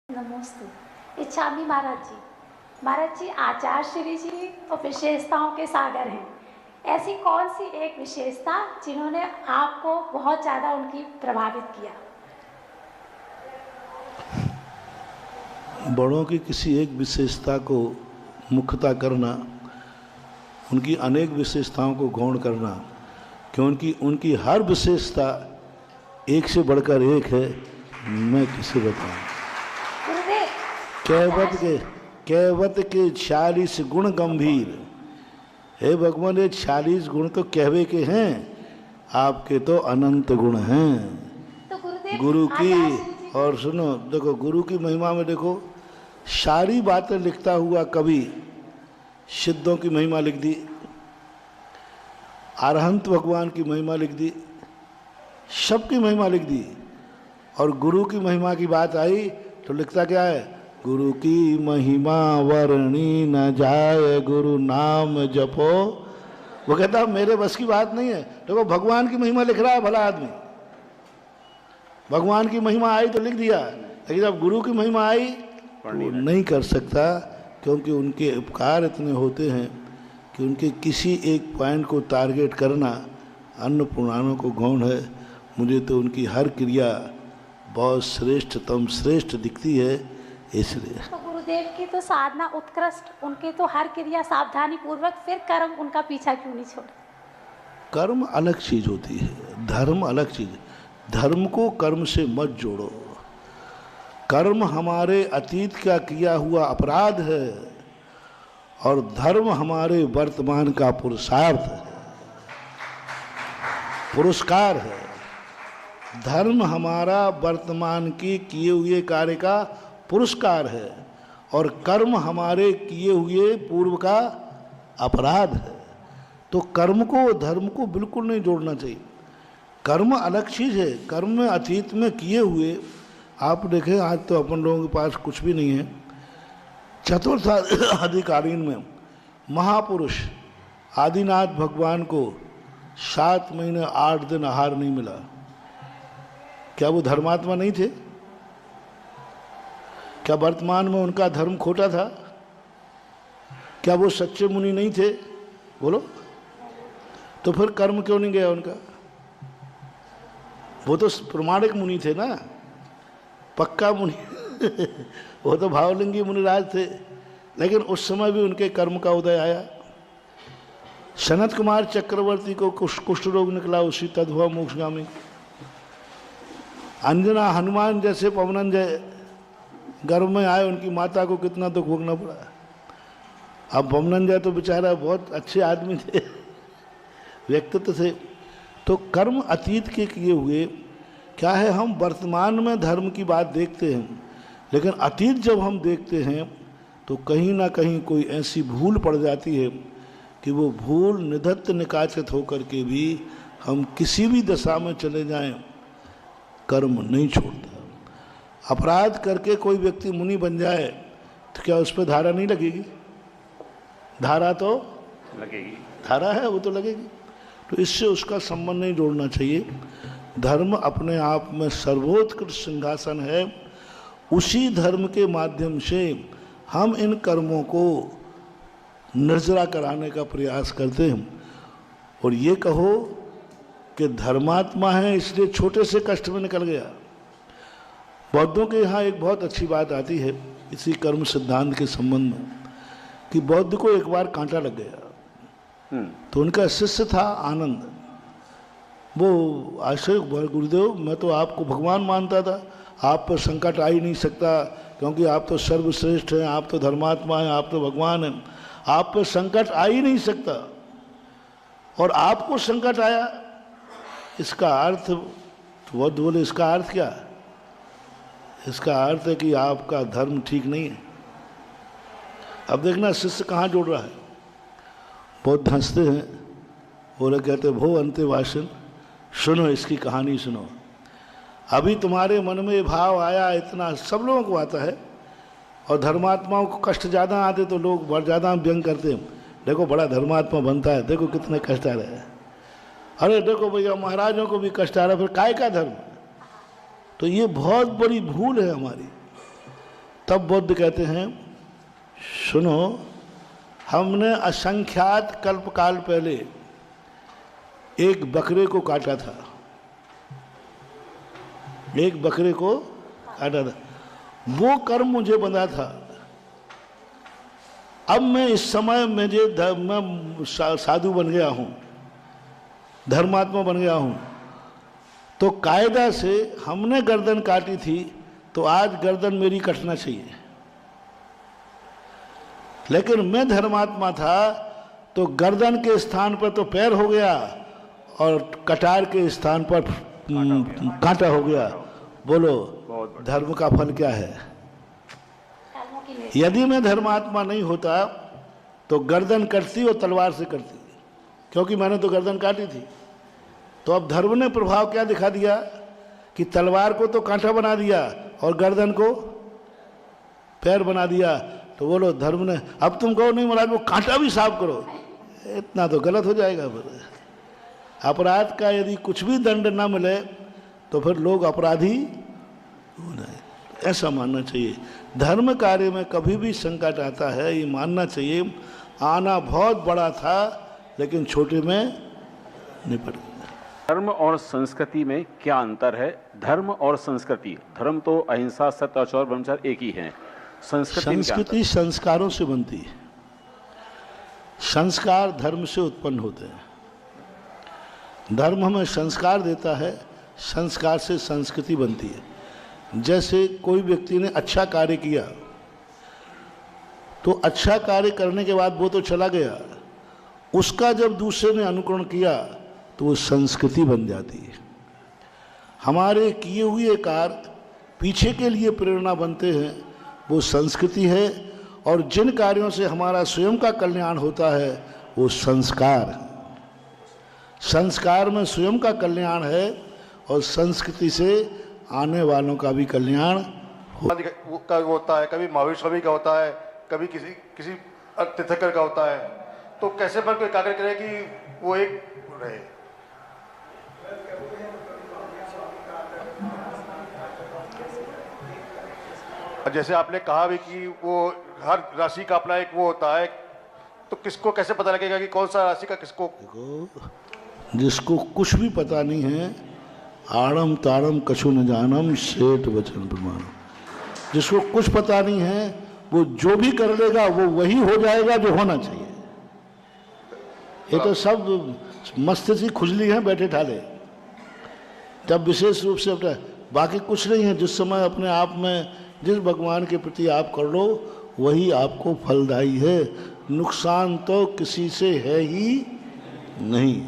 नमस्ते। इच्छामी महाराज जी आचार्य श्री जी तो विशेषताओं के सागर हैं। ऐसी कौन सी एक विशेषता जिन्होंने आपको बहुत ज़्यादा उनकी प्रभावित किया? बड़ों की किसी एक विशेषता को मुख्यता करना, उनकी अनेक विशेषताओं को गौण करना, क्योंकि उनकी हर विशेषता एक से बढ़कर एक है। मैं किसे बताऊं? कहवत के 46 गुण गंभीर। हे भगवान, ये 46 गुण तो कहवे के हैं, आपके तो अनंत गुण हैं। तो गुरु की, और सुनो, देखो गुरु की महिमा में देखो, सारी बातें लिखता हुआ कवि सिद्धों की महिमा लिख दी, अरहंत भगवान की महिमा लिख दी, सबकी महिमा लिख दी, और गुरु की महिमा की बात आई तो लिखता क्या है? गुरु की महिमा वर्णी न जाए, गुरु नाम जपो। वो कहता मेरे बस की बात नहीं है। देखो भगवान की महिमा लिख रहा है भला आदमी, भगवान की महिमा आई तो लिख दिया, लेकिन जब गुरु की महिमा आई तो नहीं कर सकता, क्योंकि उनके उपकार इतने होते हैं कि उनके किसी एक पॉइंट को टारगेट करना अन्य पुराणों को गौण है। मुझे तो उनकी हर क्रिया बहुत श्रेष्ठ दिखती है, इसलिए। तो गुरुदेव की तो साधना उत्कृष्ट, उनके तो हर क्रिया सावधानी पूर्वक, फिर कर्म उनका पीछा क्यों नहीं छोड़ा? कर्म अलग चीज होती है, धर्म अलग चीज है। धर्म को कर्म से मत जोड़ो। कर्म हमारे अतीत का किया हुआ अपराध है और धर्म हमारे वर्तमान का पुरुषार्थ है, पुरस्कार है। धर्म हमारा वर्तमान की किए हुए कार्य का पुरस्कार है और कर्म हमारे किए हुए पूर्व का अपराध है। तो कर्म को धर्म को बिल्कुल नहीं जोड़ना चाहिए। कर्म अलग चीज़ है। कर्म में अतीत में किए हुए, आप देखें आज तो अपन लोगों के पास कुछ भी नहीं है। चतुर्थ अधिकालीन में महापुरुष आदिनाथ भगवान को 7 महीने 8 दिन आहार नहीं मिला। क्या वो धर्मात्मा नहीं थे? क्या वर्तमान में उनका धर्म खोटा था? क्या वो सच्चे मुनि नहीं थे? बोलो। तो फिर कर्म क्यों नहीं गया उनका? वो तो प्रमाणिक मुनि थे ना, पक्का मुनि वो तो भावलिंगी मुनिराज थे, लेकिन उस समय भी उनके कर्म का उदय आया। सनत कुमार चक्रवर्ती को कुष्ठ रोग निकला, उसी तद्भव मोक्षगामी। अंजना हनुमान जैसे पवनंजय गर्भ में आए, उनकी माता को कितना दुख भोगना पड़ा। अब पवनंजय तो बेचारा बहुत अच्छे आदमी थे, व्यक्तित्व थे। तो कर्म अतीत के किए हुए क्या है, हम वर्तमान में धर्म की बात देखते हैं, लेकिन अतीत जब हम देखते हैं तो कहीं ना कहीं कोई ऐसी भूल पड़ जाती है कि वो भूल निधत्त निकाचित होकर के भी हम किसी भी दशा में चले जाएं, कर्म नहीं छोड़ता। अपराध करके कोई व्यक्ति मुनि बन जाए तो क्या उस पर धारा नहीं लगेगी? धारा तो लगेगी, धारा है वो तो लगेगी। तो इससे उसका संबंध नहीं जोड़ना चाहिए। धर्म अपने आप में सर्वोत्कृष्ट सिंहासन है। उसी धर्म के माध्यम से हम इन कर्मों को निर्जरा कराने का प्रयास करते हैं। और ये कहो कि धर्मात्मा है इसलिए छोटे से कष्ट में निकल गया। बौद्धों के यहाँ एक बहुत अच्छी बात आती है इसी कर्म सिद्धांत के संबंध में, कि बौद्ध को एक बार कांटा लग गया। तो उनका शिष्य था आनंद, वो आश्चर्य, गुरुदेव मैं तो आपको भगवान मानता था, आप पर संकट आ ही नहीं सकता, क्योंकि आप तो सर्वश्रेष्ठ हैं, आप तो धर्मात्मा हैं, आप तो भगवान हैं, आप पर संकट आ ही नहीं सकता, और आपको संकट आया। इसका अर्थ, बौद्ध बोले, इसका अर्थ क्या है? इसका अर्थ है कि आपका धर्म ठीक नहीं है। अब देखना शिष्य कहाँ जोड़ रहा है। बहुत हंसते हैं, बोले, कहते भो अंत्यवासन, सुनो इसकी कहानी सुनो। अभी तुम्हारे मन में भाव आया, इतना सब लोगों को आता है, और धर्मात्माओं को कष्ट ज़्यादा आते तो लोग बहुत ज़्यादा व्यंग करते हैं, देखो बड़ा धर्मात्मा बनता है, देखो कितने कष्ट आ रहे हैं, अरे देखो भैया महाराजों को भी कष्ट आ रहा है, फिर काय का धर्म? तो ये बहुत बड़ी भूल है हमारी। तब बुद्ध कहते हैं, सुनो, हमने असंख्यात कल्पकाल पहले एक बकरे को काटा था, एक बकरे को काटा था, वो कर्म मुझे बंधा था। अब मैं इस समय मैं साधु बन गया हूँ, धर्मात्मा बन गया हूँ, तो कायदा से हमने गर्दन काटी थी, तो आज गर्दन मेरी कटना चाहिए। लेकिन मैं धर्मात्मा था तो गर्दन के स्थान पर तो पैर हो गया और कटार के स्थान पर कांटा हो गया। बोलो धर्म का फल क्या है? यदि मैं धर्मात्मा नहीं होता तो गर्दन कटती और तलवार से कटती, क्योंकि मैंने तो गर्दन काटी थी। तो अब धर्म ने प्रभाव क्या दिखा दिया कि तलवार को तो कांटा बना दिया और गर्दन को पैर बना दिया। तो बोलो धर्म ने, अब तुम कहो नहीं महाराज वो कांटा भी साफ करो, इतना तो गलत हो जाएगा। फिर अपराध का यदि कुछ भी दंड न मिले तो फिर लोग अपराधी हो जाए, ऐसा मानना चाहिए। धर्म कार्य में कभी भी संकट आता है, ये मानना चाहिए आना बहुत बड़ा था लेकिन छोटे में निपट गया। धर्म और संस्कृति में क्या अंतर है? धर्म और संस्कृति, धर्म तो अहिंसा, सत्य, आचार, ब्रह्मचर्य एक ही है। संस्कृति संस्कारों से बनती है। संस्कार धर्म से उत्पन्न होते हैं। धर्म हमें संस्कार देता है, संस्कार से संस्कृति बनती है। जैसे कोई व्यक्ति ने अच्छा कार्य किया तो अच्छा कार्य करने के बाद वो तो चला गया, उसका जब दूसरे ने अनुकरण किया तो वो संस्कृति बन जाती है। हमारे किए हुए कार्य पीछे के लिए प्रेरणा बनते हैं, वो संस्कृति है। और जिन कार्यों से हमारा स्वयं का कल्याण होता है वो संस्कार है। संस्कार में स्वयं का कल्याण है और संस्कृति से आने वालों का भी कल्याण का होता है। कभी महावीर स्वामी का होता है, कभी किसी तीर्थंकर का होता है। तो कैसे पर कोई कार्य करे कि वो एक रहे? जैसे आपने कहा भी कि वो हर राशि का अपना एक वो होता है, तो किसको कैसे पता लगेगा कि कौन सा राशि का किसको? जिसको कुछ भी पता नहीं है, आड़म ताड़म कछु न जानम सेठ वचन प्रमाणम, जिसको कुछ पता नहीं है वो जो भी कर लेगा वो वही हो जाएगा जो होना चाहिए। ये तो सब मस्त सी खुजली है बैठे ठाले। जब विशेष रूप से अपना बाकी कुछ नहीं है, जिस समय अपने आप में जिस भगवान के प्रति आप कर लो वही आपको फलदायी है। नुकसान तो किसी से है ही नहीं।